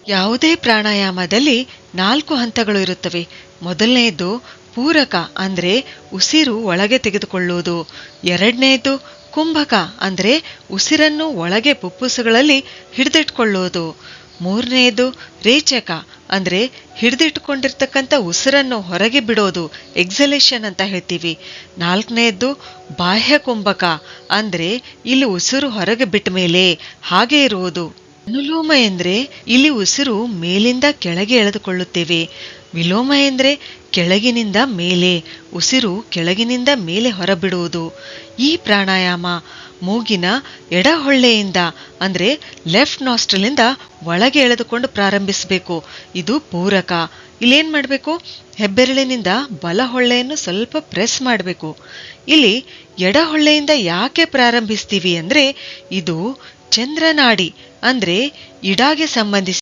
ಯಾವುದೇ ಪ್ರಾಣಾಯಾಮದಲ್ಲಿ 4 ಹಂತಗಳು ಇರುತ್ತವೆ. ಮೊದಲನೆಯದು ಪೂರಕ ಅಂದ್ರೆ ಉಸಿರು ಒಳಗೆ ತೆಗೆದುಕೊಳ್ಳುವುದು. ಎರಡನೆಯದು ಕುಂಭಕ ಅಂದ್ರೆ ಉಸಿರನ್ನು ಒಳಗೆ ಪುಪ್ಪುಸಗಳಲ್ಲಿ ಹಿಡಿದಿಟ್ಕೊಳ್ಳುವುದು. ಮೂರನೆಯದು ರೇಚಕ ಅಂದ್ರೆ ಹಿಡಿದಿಟ್ಟುಕೊಂಡಿರ್ತಕ್ಕಂಥ ಉಸಿರನ್ನು ಹೊರಗೆ ಬಿಡೋದು, ಎಕ್ಸಲೇಷನ್ ಅಂತ ಹೇಳ್ತೀವಿ. ನಾಲ್ಕನೆಯದ್ದು ಬಾಹ್ಯ ಕುಂಭಕ ಅಂದ್ರೆ ಇಲ್ಲಿ ಉಸಿರು ಹೊರಗೆ ಬಿಟ್ಟ ಮೇಲೆ ಹಾಗೆ ಇರುವುದು. ಅನುಲೋಮ ಎಂದ್ರೆ ಇಲ್ಲಿ ಉಸಿರು ಮೇಲಿಂದ ಕೆಳಗೆ ಎಳೆದುಕೊಳ್ಳುತ್ತೇವೆ. ವಿಲೋಮ ಎಂದ್ರೆ ಕೆಳಗಿನಿಂದ ಮೇಲೆ, ಉಸಿರು ಕೆಳಗಿನಿಂದ ಮೇಲೆ ಹೊರಬಿಡುವುದು. ಈ ಪ್ರಾಣಾಯಾಮ ಮೂಗಿನ ಎಡಹೊಳ್ಳೆಯಿಂದ ಅಂದ್ರೆ ಲೆಫ್ಟ್ ನಾಸ್ಟ್ರಲಿಂದ ಒಳಗೆ ಎಳೆದುಕೊಂಡು ಪ್ರಾರಂಭಿಸಬೇಕು. ಇದು ಪೂರಕ. ಇಲ್ಲೇನ್ ಮಾಡಬೇಕು, ಹೆಬ್ಬೆರಳಿನಿಂದ ಬಲ ಹೊಳ್ಳೆಯನ್ನು ಸ್ವಲ್ಪ ಪ್ರೆಸ್ ಮಾಡಬೇಕು. ಇಲ್ಲಿ ಎಡಹೊಳ್ಳೆಯಿಂದ ಯಾಕೆ ಪ್ರಾರಂಭಿಸ್ತೀವಿ ಅಂದ್ರೆ ಇದು ಚಂದ್ರನಾಡಿ ಅಂದ್ರೆ ಇಡಾಗೆ ಸಂಬಂಧಿಸಿ